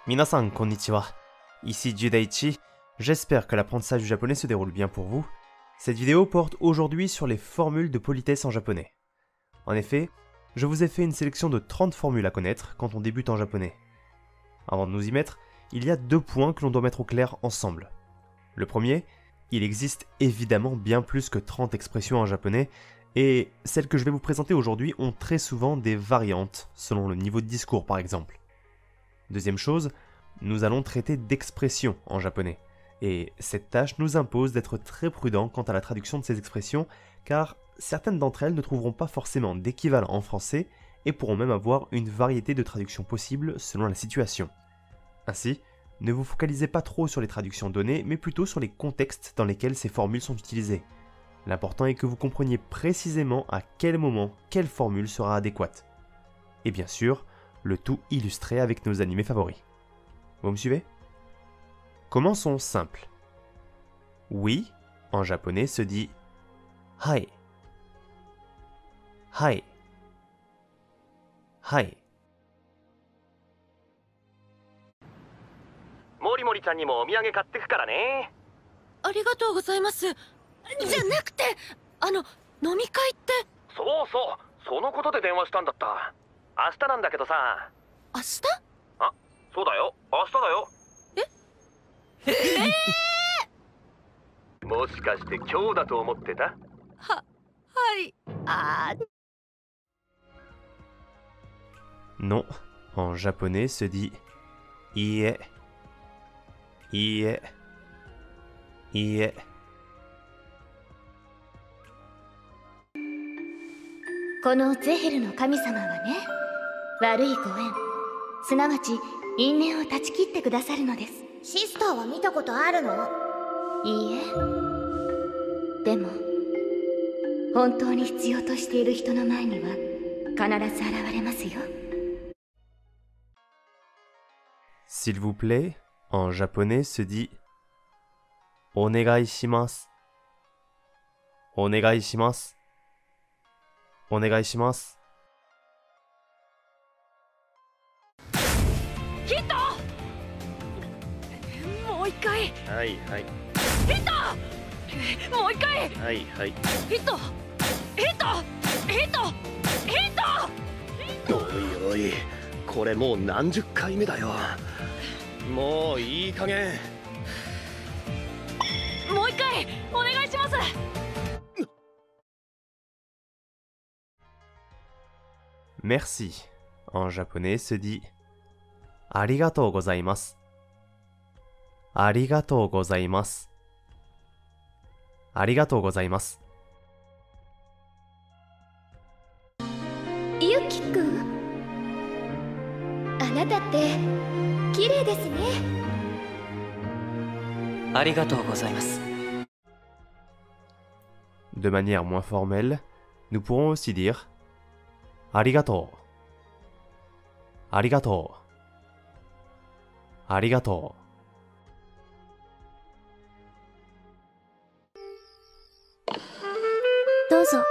Minasan konnichiwa. Ici Judaichi, j'espère que l'apprentissage du japonais se déroule bien pour vous. Cette vidéo porte aujourd'hui sur les formules de politesse en japonais. En effet, je vous ai fait une sélection de 30 formules à connaître quand on débute en japonais. Avant de nous y mettre, il y a 2 points que l'on doit mettre au clair ensemble. Le premier, il existe évidemment bien plus que 30 expressions en japonais, et celles que je vais vous présenter aujourd'hui ont très souvent des variantes, selon le niveau de discours par exemple. Deuxième chose, nous allons traiter d'expressions en japonais, et cette tâche nous impose d'être très prudent quant à la traduction de ces expressions, car certaines d'entre elles ne trouveront pas forcément d'équivalent en français, et pourront même avoir une variété de traductions possibles selon la situation. Ainsi, ne vous focalisez pas trop sur les traductions données, mais plutôt sur les contextes dans lesquels ces formules sont utilisées. L'important est que vous compreniez précisément à quel moment quelle formule sera adéquate. Et bien sûr, le tout illustré avec nos animés favoris. Vous me suivez? Commençons simple. Oui, en japonais se dit hai. Hai. Hai. モリモリちゃんにもお土産買ってくからね。ありがとうございます。じゃなくて、飲み会って。そうそう、そのことで電話したんだった。明日なんだけどさ。明日？あ、そうだよ、明日だよ。もしかして今日だと思ってた？はい。Non, en japonais se dit ie. Ie. Ie. このゼヘルの神様はね、悪いご縁、すなわち因縁を断ち切ってくださるのです。シスターは見たことあるの？いいえ。でも本当に必要としている人の前には必ず現れますよ。S'il vous plaît, en japonais se dit onegai shimasu. Onegai shimasu. Onegai shimasu. ヒット！もう一回。はいはい。ヒット！もう一回。はいはい。ヒット！ヒット！ヒット！ヒット！おいおい、これもう何十回目だよ。もういい加減。もう一回お願いします。Merci. En japonais se dit arigatou gozaimasu. Arigatou gozaimasu. Arigatou gozaimasu. ゆきくん、あなたって綺麗ですね。ありがとうございます。 De manière moins formelle, nous pourrons aussi dire arigatou. Arigatou. Arigatou. どうぞ。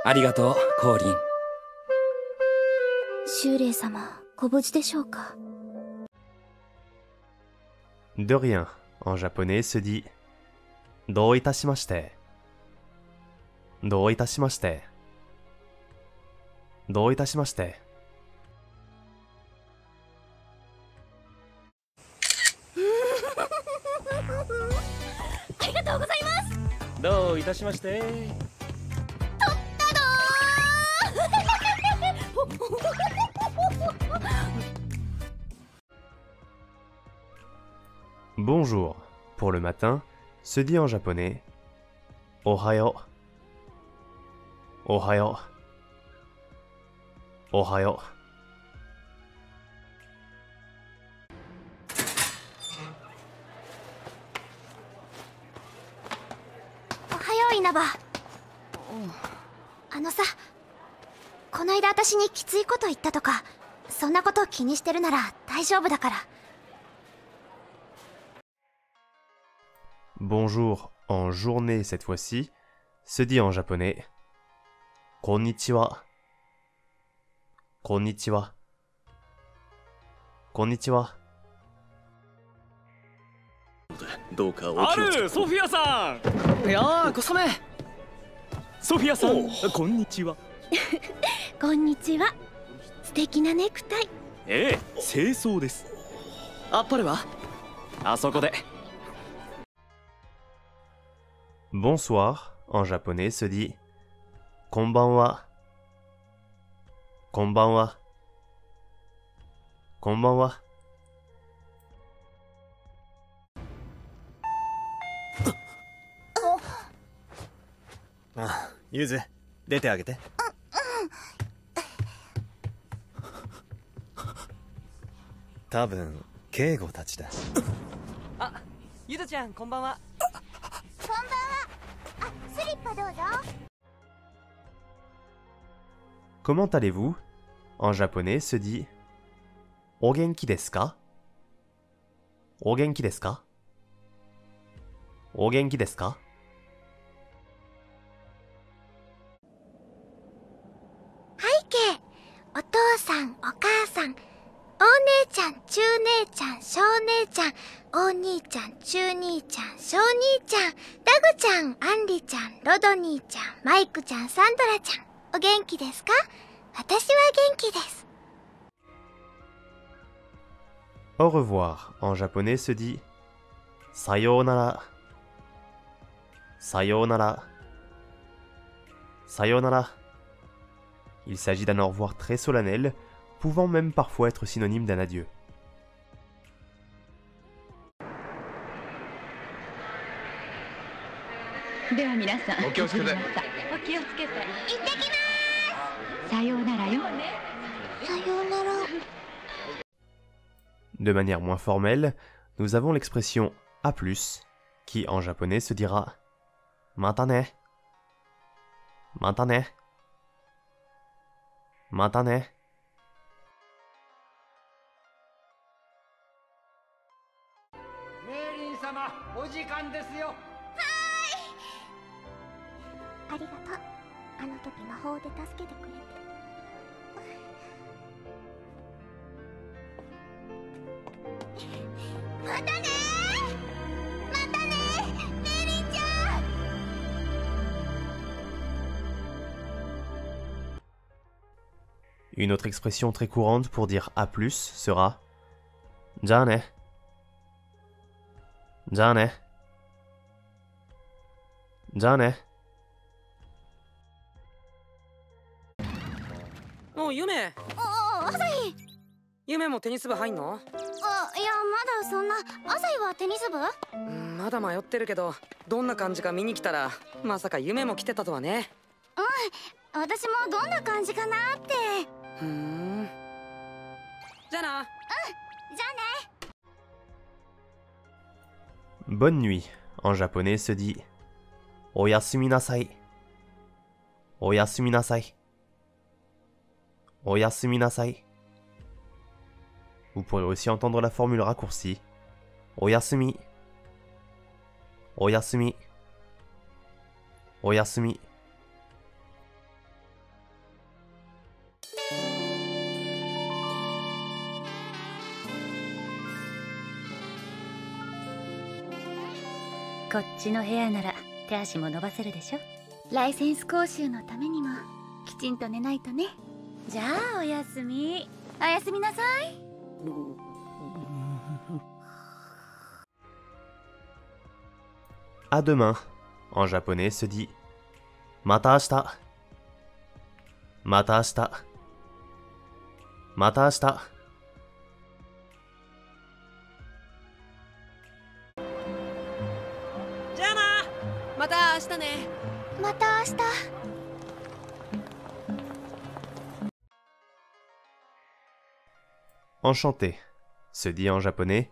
ありがとう、コーリン。修霊様、ご無事でしょうか。 De rien. En japonais se dit dou itashimashite. Dou itashimashite. Dou itashimashite. ありがとうございます。どういたしまして。Bonjour, pour le matin, se dit en japonais Ohayo. Ohayo. Ohayo. おはよう稲葉。さ、こないだ私にきついこと言ったとか、そんなこと気にしてるなら大丈夫だから。Bonjour en journée cette fois-ci se dit en japonais Konnichiwa. Konnichiwa. Konnichiwa. のでどうかおあ気をつけるソフィアさん。いやー小雨。ソフィアさん、こんにちは。こんにちは。素敵なネクタイ。ええ、清掃です。あっぱれはあそこで。Bonsoir, en japonais, se dit konbanwa. Konbanwa. Konbanwa. あ、ゆず、出てあげて。多分、敬吾たちだ。あ、ゆずちゃんこんばんは。こんばんは。あ、スリッパどうぞ。 Comment allez-vous? En japonais se dit Ogenki desu ka? Ogenki desu ka? Ogenki desu ka? お父さん、お母さん、お姉ちゃん、中姉ちゃん、小姉ちゃん、お兄ちゃん、中兄ちゃん、小兄ちゃん、ダグちゃん、アンリちゃん、ロドニーちゃん、マイクちゃん、サンドラちゃん、お元気ですか？私は元気です。 Au revoir, en japonais se dit Sayonara. Sayonara. Sayonara. Il s'agit d'un au revoir très solennel, pouvant même parfois être synonyme d'un adieu. De manière moins formelle, nous avons l'expression A+, qui en japonais se dira Matane. Matane. Matane. ありがとう。あの時魔法で助けてくれて。またねー。またねー、メリーちゃん。 Une autre expression très courante pour dire A+, sera Jane. Jane. Jane. おい、夢。あ、朝日。夢もテニス部入んの？あ、いや、まだそんな。朝日はテニス部？まだ迷ってるけど、どんな感じか見に来たら、まさか夢も来てたとはね。うん、私もどんな感じかなって。ふーん。じゃあな。うん、じゃあね。 Bonne nuit, en japonais se dit Oyasumi nasai. Oyasumi nasai. Oyasumi nasai. Vous pourrez aussi entendre la formule raccourcie Oyasumi. Oyasumi. Oyasumi. « こっちの部屋なら手足も伸ばせるでしょ。ライセンス講習のためにもきちんと寝ないとね。じゃあおやすみ。おやすみなさい。 À demain, en japonais se dit Mata ashita. Mata ashita. Mata ashita. じゃあな。また明日ね。また明日。 Enchanté se dit en japonais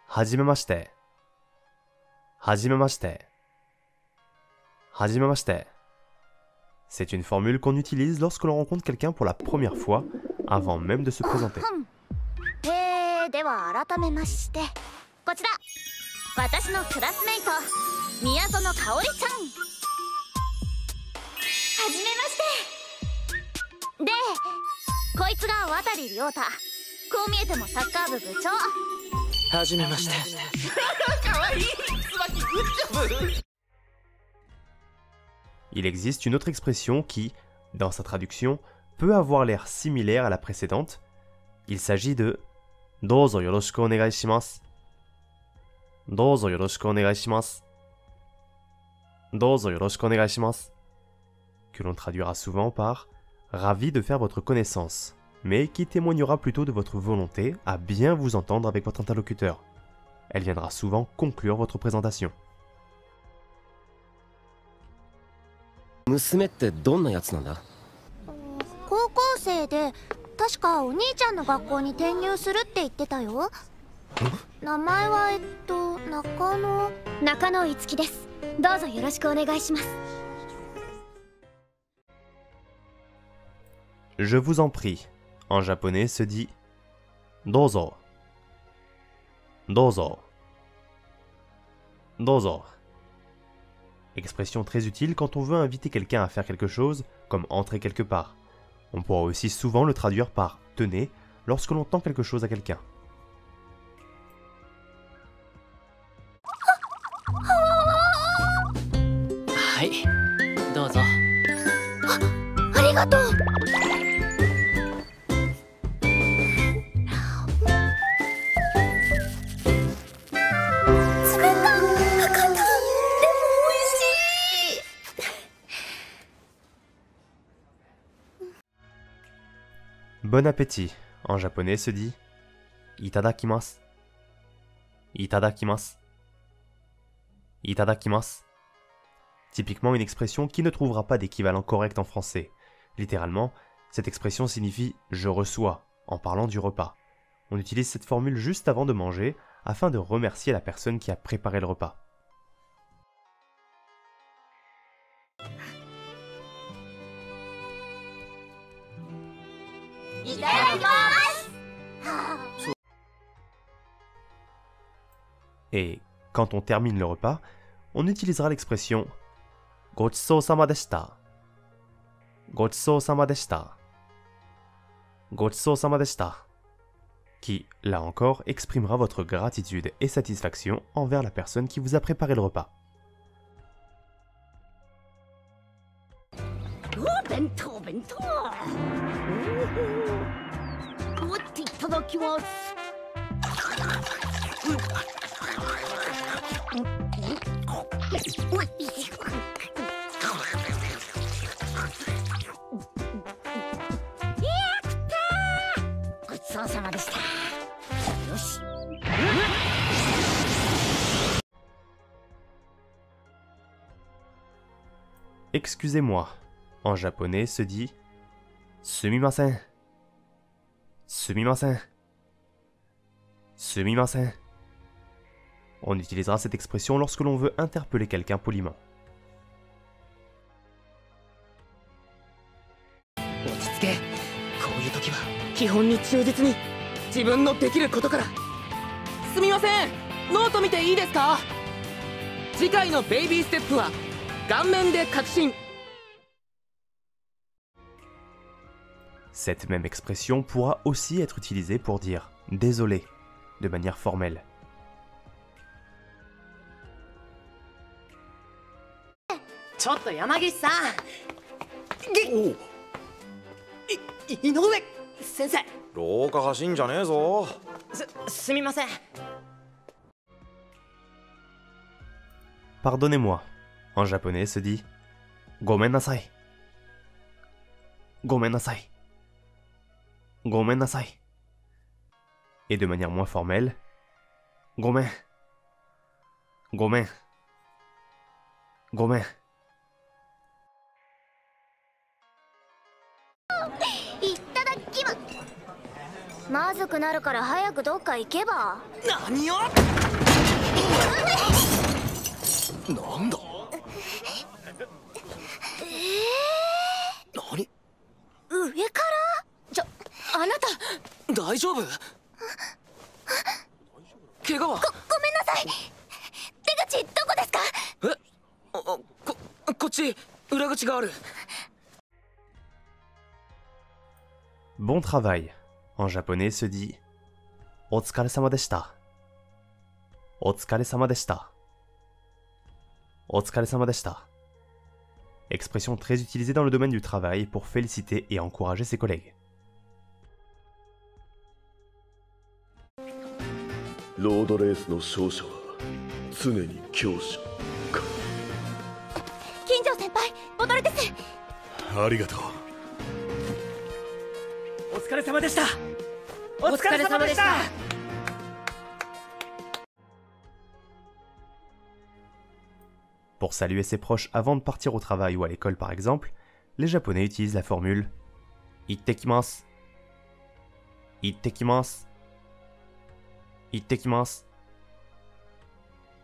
Hajimemashite. Hajimemashite. Hajimemashite. C'est une formule qu'on utilise lorsque l'on rencontre quelqu'un pour la première fois, avant même de se présenter. では改めまして、こちら私のクラスメイト宮園香織ちゃん。はじめまして。で、こいつが渡亮太。こう見えてもサッカー部部長。はじめまして。Il existe une autre expression qui, dans sa traduction, peut avoir l'air similaire à la précédente. Il s'agit de « Douzo yoroshiku onegai shimasu ». « Douzo yoroshiku onegai shimasu ». « Douzo yoroshiku onegai shimasu » que l'on traduira souvent par « ravi de faire votre connaissance », mais qui témoignera plutôt de votre volonté à bien vous entendre avec votre interlocuteur. Elle viendra souvent conclure votre présentation. 娘ってどんなやつなんだ？高校生で確かお兄ちゃんの学校に転入するって言ってたよ。名前は中野いつきです。どうぞよろしくお願いします。 Je vous en prie. En japonais se dit Dozo. Dozo. Dozo. Expression très utile quand on veut inviter quelqu'un à faire quelque chose, comme entrer quelque part. On pourra aussi souvent le traduire par tenez lorsque l'on tend quelque chose à quelqu'un. Hai, dozo. ありがとう。 Bon appétit. En japonais se dit Itadakimasu. Itadakimasu. Itadakimasu. Typiquement une expression qui ne trouvera pas d'équivalent correct en français. Littéralement, cette expression signifie « je reçois » en parlant du repas. On utilise cette formule juste avant de manger afin de remercier la personne qui a préparé le repas. Et quand on termine le repas, on utilisera l'expression « gochisou-sama deshita ». Gochisou-sama deshita. Gochisou-sama deshita. Qui, là encore, exprimera votre gratitude et satisfaction envers la personne qui vous a préparé le repas. Excusez-moi. En japonais se dit sumimasen. Sumimasen. Sumimasen. On utilisera cette expression lorsque l'on veut interpeller quelqu'un poliment. Cette même expression pourra aussi être utilisée pour dire « désolé » de manière formelle. Pardonnez-moi. En japonais se dit Gomen nasai. Gomen nasai. Gomen nasai. Et de manière moins formelle, Gomen. Gomen. Gomen. まずくなるから早くどっか行けば。何を？なんだ？何？上から？あなた大丈夫？怪我は？ごめんなさい。出口どこですか？こっち裏口がある。Bon travail. En japonais se dit Otsukaresama deshita. お疲れ様でした。お疲れ様でした。Expression très utilisée dans le domaine du travail pour féliciter et encourager ses collègues. ロードレースの勝者は常に強者か。金城先輩、ボトルです。ありがとう。お疲れ様でした。お疲れ様でした。Pour saluer ses proches avant de partir au travail ou à l'école par exemple, les Japonais utilisent la formule Ittekimasu. Ittekimasu. Ittekimasu.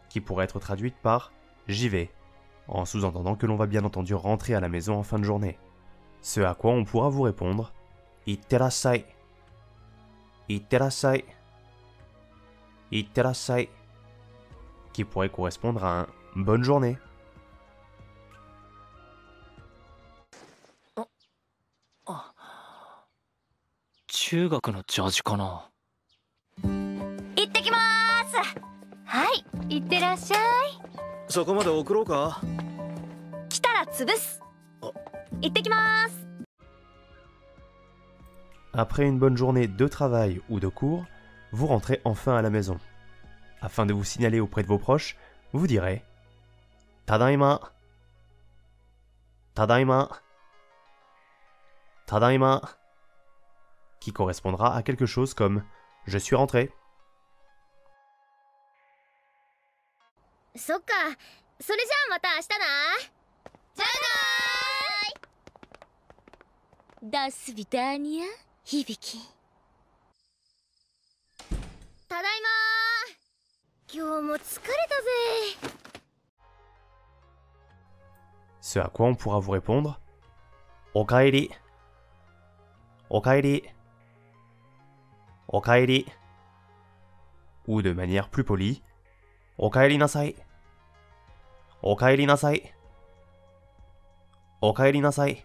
Qui pourrait être traduite par j'y vais, en sous-entendant que l'on va bien entendu rentrer à la maison en fin de journée. Ce à quoi on pourra vous répondre Itterashai. Itterashai. Itterashai. Qui pourrait correspondre à un bonne journée. 中学のジャージかな。行ってきます。はい、行ってらっしゃい。そこまで送ろうか。来たら潰す。行ってきます。 Après une bonne journée de travail ou de cours, vous rentrez enfin à la maison. Afin de vous signaler auprès de vos proches, vous direz Tadaima. Tadaima. Tadaima. Qui correspondra à quelque chose comme je suis rentré. そっか、それじゃあまた明日な。じゃあなー。ダスビターニア、響き。ただいまー。今日も疲れたぜ。 Ce à quoi on pourra vous répondre Okaeri. Okaeri. Okaeri. Ou de manière plus polie Okaeri nasai. Okaeri nasai. Okaeri nasai.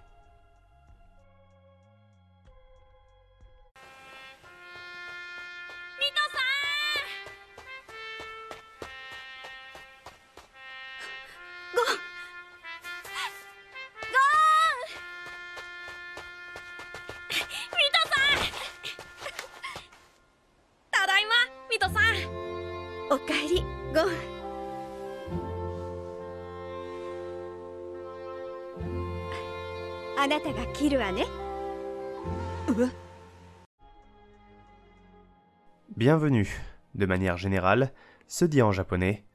Bienvenue, de manière générale, se dit en japonais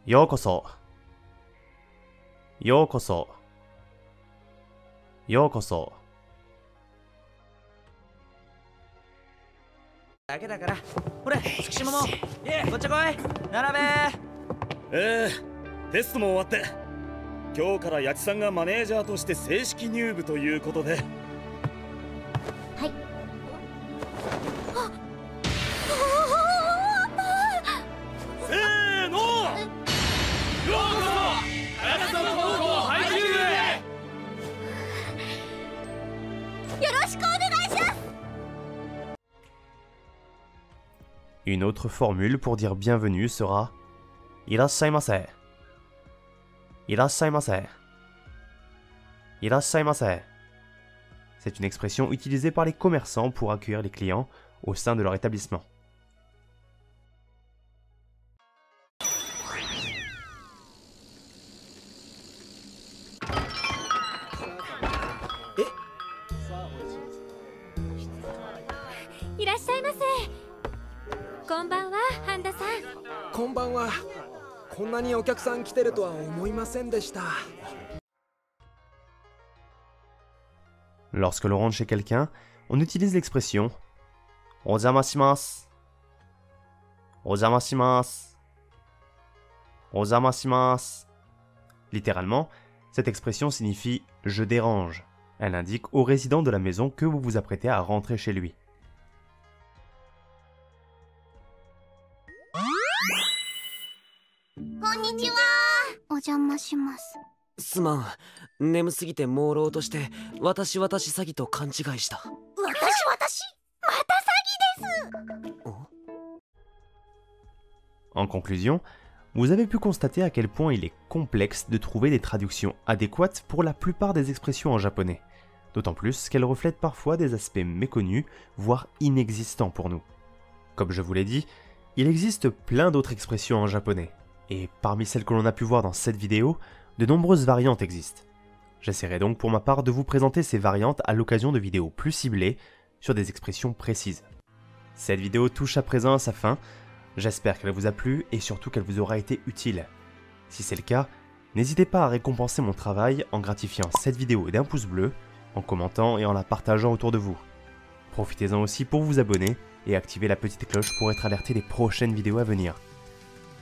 Yokoso. Yokoso. Yokoso. だけだから。ほれ、月島も。こっち来い。並べ。テストも終わって今日から八千さんがマネージャーとして正式入部ということで。はい。せーの。ようこそ綾さんの高校配給へ。よろしくお願いします。 Une autre formule pour dire bienvenue sera Irashaimase. Irashaimase. Irashaimase. C'est une expression utilisée par les commerçants pour accueillir les clients au sein de leur établissement. Lorsque l'on rentre chez quelqu'un, on utilise l'expression Ozamashimasu. Ozamashimasu. Ozamashimasu. Littéralement, cette expression signifie « je dérange ». Elle indique au résident de la maison que vous vous apprêtez à rentrer chez lui. Konnichiwa. お邪魔します。すまん、眠すぎて朦朧として私詐欺と勘違いした。私また詐欺です。En conclusion, vous avez pu constater à quel point il est complexe de trouver des traductions adéquates pour la plupart des expressions en japonais, d'autant plus qu'elles reflètent parfois des aspects méconnus, voire inexistants pour nous. Comme je vous l'ai dit, il existe plein d'autres expressions en japonais, et parmi celles que l'on a pu voir dans cette vidéo, de nombreuses variantes existent. J'essaierai donc pour ma part de vous présenter ces variantes à l'occasion de vidéos plus ciblées sur des expressions précises. Cette vidéo touche à présent à sa fin, j'espère qu'elle vous a plu et surtout qu'elle vous aura été utile. Si c'est le cas, n'hésitez pas à récompenser mon travail en gratifiant cette vidéo d'un pouce bleu, en commentant et en la partageant autour de vous. Profitez-en aussi pour vous abonner et activer la petite cloche pour être alerté des prochaines vidéos à venir.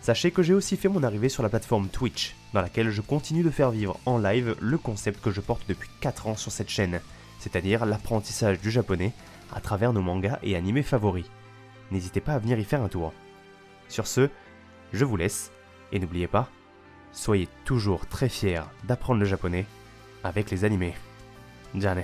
Sachez que j'ai aussi fait mon arrivée sur la plateforme Twitch, dans laquelle je continue de faire vivre en live le concept que je porte depuis 4 ans sur cette chaîne, c'est-à-dire l'apprentissage du japonais à travers nos mangas et animés favoris. N'hésitez pas à venir y faire un tour. Sur ce, je vous laisse, et n'oubliez pas, soyez toujours très fiers d'apprendre le japonais avec les animés. Ja ne.